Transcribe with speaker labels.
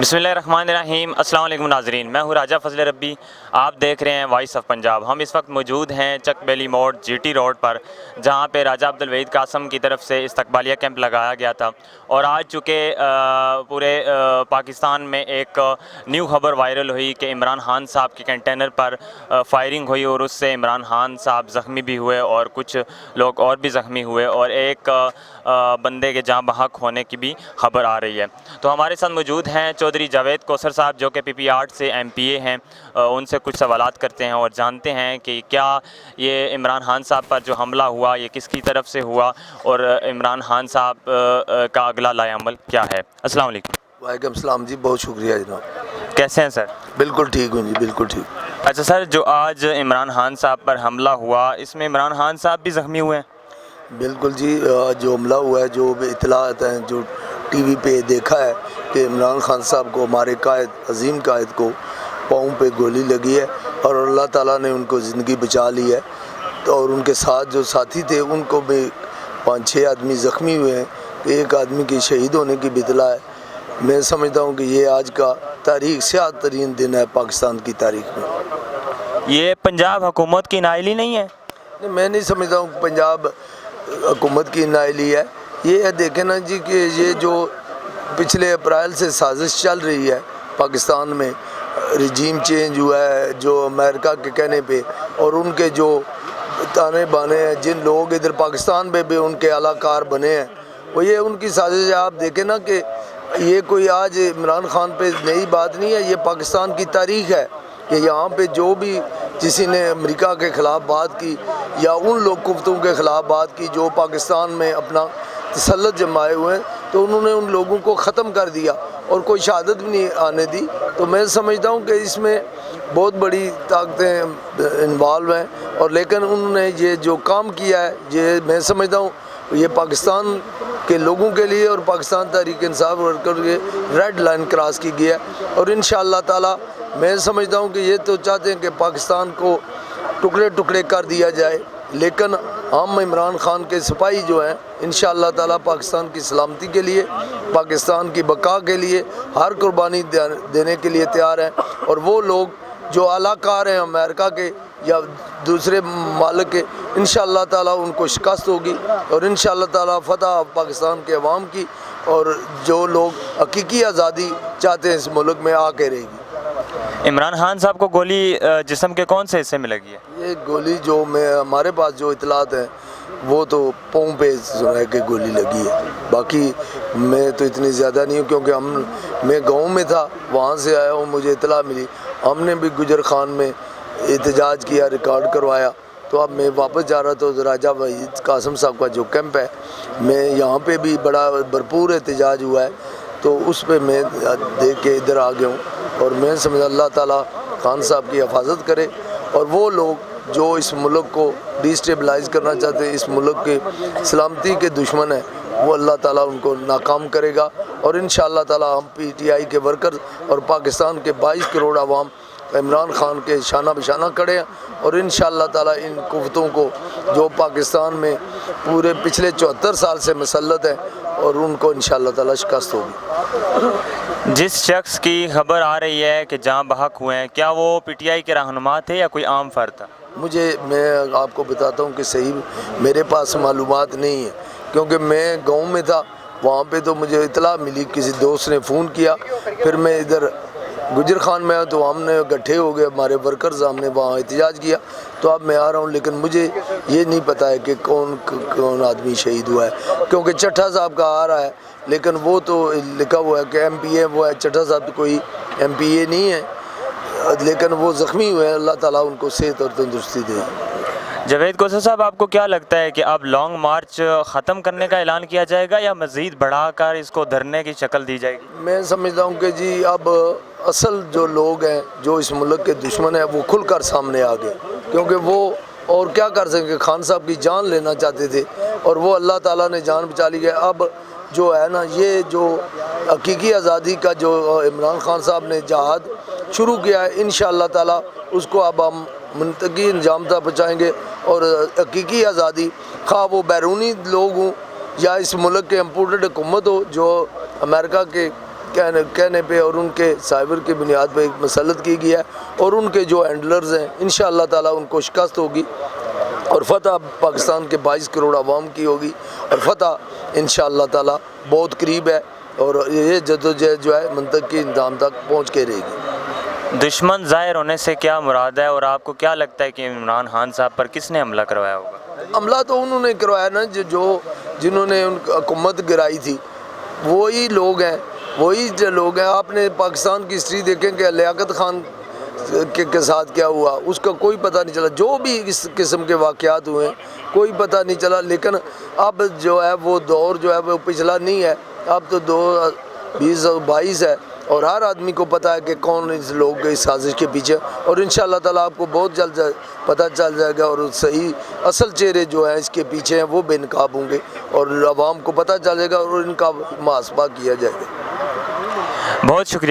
Speaker 1: بسم اللہ الرحمن الرحیم۔ السلام علیکم ناظرین، میں ہوں راجہ فضل ربی، آپ دیکھ رہے ہیں وائس آف پنجاب۔ ہم اس وقت موجود ہیں چک بیلی موڑ جی ٹی روڈ پر، جہاں پہ راجہ عبدالوحید قاسم کی طرف سے استقبالیہ کیمپ لگایا گیا تھا، اور آج چونکہ پورے پاکستان میں ایک نیو خبر وائرل ہوئی کہ عمران خان صاحب کے کنٹینر پر فائرنگ ہوئی اور اس سے عمران خان صاحب زخمی بھی ہوئے اور کچھ لوگ اور بھی زخمی ہوئے، اور ایک بندے کے جاں بحق ہونے کی بھی خبر آ رہی ہے۔ تو ہمارے ساتھ موجود ہیں چودھری جاوید کوثر صاحب، جو کہ پی پی آرٹ سے ایم پی اے ہیں۔ ان سے کچھ سوالات کرتے ہیں اور جانتے ہیں کہ کیا یہ عمران خان صاحب پر جو حملہ ہوا یہ کس کی طرف سے ہوا، اور عمران خان صاحب کا اگلا لائحہ عمل کیا ہے۔ السلام علیکم۔
Speaker 2: وعلیکم السلام جی، بہت شکریہ جناب۔
Speaker 1: کیسے ہیں سر؟
Speaker 2: بالکل ٹھیک ہوں جی، بالکل ٹھیک۔
Speaker 1: اچھا سر، جو آج عمران خان صاحب پر حملہ ہوا اس میں عمران خان صاحب بھی زخمی ہوئے ہیں؟
Speaker 2: بالکل جی، جو حملہ ہوا ہے، جو اطلاعات ہیں، جو ٹی وی پہ دیکھا ہے کہ عمران خان صاحب کو، ہمارے قائد، عظیم قائد کو پاؤں پہ گولی لگی ہے، اور اللہ تعالیٰ نے ان کو زندگی بچا لی ہے، اور ان کے ساتھ جو ساتھی تھے ان کو بھی 5-6 آدمی زخمی ہوئے ہیں۔ ایک آدمی کی شہید ہونے کی بھی اطلاع ہے۔ میں سمجھتا ہوں کہ یہ آج کا تاریخ سیاہ ترین دن ہے پاکستان کی تاریخ میں۔
Speaker 1: یہ پنجاب حکومت کی نااہلی نہیں ہے؟
Speaker 2: میں نہیں سمجھتا ہوں کہ پنجاب حکومت کی نااہلی ہے۔ یہ ہے، دیکھیں نا جی، کہ یہ جو پچھلے اپریل سے سازش چل رہی ہے پاکستان میں، رجیم چینج ہوا ہے جو امریکہ کے کہنے پہ، اور ان کے جو تانے بانے ہیں، جن لوگ ادھر پاکستان پہ بھی ان کے اعلیٰ کار بنے ہیں، وہ یہ ان کی سازش ہے۔ آپ دیکھیں نا کہ یہ کوئی آج عمران خان پہ نئی بات نہیں ہے، یہ پاکستان کی تاریخ ہے کہ یہاں پہ جو بھی کسی نے امریکہ کے خلاف بات کی یا ان لوگ کفتوں کے خلاف بات کی جو پاکستان میں اپنا تسلط جمائے ہوئے ہیں، تو انہوں نے ان لوگوں کو ختم کر دیا اور کوئی شہادت بھی نہیں آنے دی۔ تو میں سمجھتا ہوں کہ اس میں بہت بڑی طاقتیں انوالو ہیں، اور لیکن انہوں نے یہ جو کام کیا ہے، یہ میں سمجھتا ہوں یہ پاکستان کے لوگوں کے لیے اور پاکستان تحریک انصاف ورکر کے ریڈ لائن کراس کی گیا ہے، اور انشاءاللہ تعالی میں سمجھتا ہوں کہ یہ تو چاہتے ہیں کہ پاکستان کو ٹکڑے ٹکڑے کر دیا جائے، لیکن ہم عمران خان کے سپاہی جو ہیں انشاءاللہ تعالی پاکستان کی سلامتی کے لیے، پاکستان کی بقا کے لیے ہر قربانی دینے کے لیے تیار ہیں، اور وہ لوگ جو اعلیٰ کار ہیں امریکہ کے یا دوسرے ممالک کے، انشاءاللہ تعالی ان کو شکست ہوگی، اور انشاءاللہ تعالی فتح پاکستان کے عوام کی، اور جو لوگ حقیقی آزادی چاہتے ہیں اس ملک میں آ کے رہے گی۔
Speaker 1: عمران خان صاحب کو گولی جسم کے کون سے حصے میں لگی ہے؟
Speaker 2: یہ گولی جو ہمارے پاس جو اطلاعات ہیں وہ تو پاؤں پہ سنا کہ گولی لگی ہے، باقی میں تو اتنی زیادہ نہیں ہوں، کیونکہ میں گاؤں میں تھا، وہاں سے آیا ہوں، مجھے اطلاع ملی۔ ہم نے بھی گجر خان میں احتجاج کیا، ریکارڈ کروایا، تو اب میں واپس جا رہا تھا تو راجہ عبدالوحید قاسم صاحب کا جو کیمپ ہے، میں یہاں پہ بھی بڑا بھرپور احتجاج ہوا ہے، تو اس پہ میں دیکھ کے ادھر آ گیا ہوں، اور میں سمجھا اللہ تعالیٰ خان صاحب کی حفاظت کرے، اور وہ لوگ جو اس ملک کو ڈیسٹیبلائز کرنا چاہتے ہیں، اس ملک کے سلامتی کے دشمن ہیں، وہ اللہ تعالیٰ ان کو ناکام کرے گا، اور انشاءاللہ تعالیٰ ہم پی ٹی آئی کے ورکر اور پاکستان کے 22 کروڑ عوام عمران خان کے شانہ بشانہ کھڑے ہیں، اور انشاءاللہ تعالیٰ ان قوتوں کو جو پاکستان میں پورے پچھلے 74 سال سے مسلط ہیں، اور ان کو انشاءاللہ تعالیٰ شکست ہوگی۔
Speaker 1: جس شخص کی خبر آ رہی ہے کہ جاں بحق ہوئے ہیں، کیا وہ پی ٹی آئی کے رہنما تھے یا کوئی عام فرد تھا؟
Speaker 2: میں آپ کو بتاتا ہوں کہ صحیح میرے پاس معلومات نہیں ہے، کیونکہ میں گاؤں میں تھا، وہاں پہ تو مجھے اطلاع ملی، کسی دوست نے فون کیا، پھر میں ادھر گجر خان میں آیا تو ہم نے اکٹھے ہو گئے، ہمارے ورکرز، ہم نے وہاں احتجاج کیا، تو اب میں آ رہا ہوں، لیکن مجھے یہ نہیں پتہ ہے کہ کون آدمی شہید ہوا ہے، کیونکہ چٹھا صاحب کا آ رہا ہے، لیکن وہ تو لکھا ہوا ہے کہ ایم پی اے وہ ہے، چٹھا صاحب کوئی ایم پی اے نہیں ہے، لیکن وہ زخمی ہوئے ہیں، اللہ تعالیٰ ان کو صحت اور تندرستی دے۔
Speaker 1: جاوید کوثر صاحب، آپ کو کیا لگتا ہے کہ اب لانگ مارچ ختم کرنے کا اعلان کیا جائے گا یا مزید بڑھا کر اس کو دھرنے کی شکل دی جائے گی؟
Speaker 2: میں سمجھتا ہوں کہ جی اب اصل جو لوگ ہیں جو اس ملک کے دشمن ہیں وہ کھل کر سامنے آ گئے، کیونکہ وہ اور کیا کر سکیں، خان صاحب کی جان لینا چاہتے تھے اور وہ اللہ تعالیٰ نے جان بچا لی ہے۔ اب جو ہے نا، یہ جو حقیقی آزادی کا جو عمران خان صاحب نے جہاد شروع کیا ہے، انشاءاللہ تعالیٰ اس کو اب ہم منطقی انجام تک پہنچائیں گے، اور حقیقی آزادی خواہ وہ بیرونی لوگ ہوں یا اس ملک کے امپورٹڈ حکومت ہو جو امریکہ کے کہنے پہ اور ان کے سائبر کی بنیاد پہ مسلط کی گیا ہے، اور ان کے جو ہینڈلرز ہیں انشاءاللہ تعالیٰ ان کو شکست ہوگی اور فتح پاکستان کے 22 کروڑ عوام کی ہوگی، اور فتح انشاءاللہ تعالیٰ بہت قریب ہے، اور یہ جدوجہد جو ہے منطق کے انتہا تک پہنچ کے رہے گی۔
Speaker 1: دشمن ظاہر ہونے سے کیا مراد ہے، اور آپ کو کیا لگتا ہے کہ عمران خان صاحب پر کس نے حملہ کروایا ہوگا؟
Speaker 2: حملہ تو انہوں نے کروایا نا، جنہوں نے ان حکومت گرائی تھی وہی لوگ ہیں، آپ نے پاکستان کی ہسٹری دیکھیں کہ لیاقت خان کے ساتھ کیا ہوا، اس کا کوئی پتہ نہیں چلا، جو بھی اس قسم کے واقعات ہوئے کوئی پتہ نہیں چلا، لیکن اب جو ہے وہ دور جو ہے وہ پچھلا نہیں ہے، اب تو 2022 ہے، اور ہر آدمی کو پتہ ہے کہ کون اس لوگ اس سازش کے پیچھے، اور انشاءاللہ تعالیٰ آپ کو بہت جلد پتہ چل جائے گا، اور صحیح اصل چہرے جو ہیں اس کے پیچھے ہیں وہ بے نقاب ہوں گے، اور عوام کو پتہ چلے گا اور ان کا محاسبہ کیا جائے گا۔
Speaker 1: بہت شکریہ۔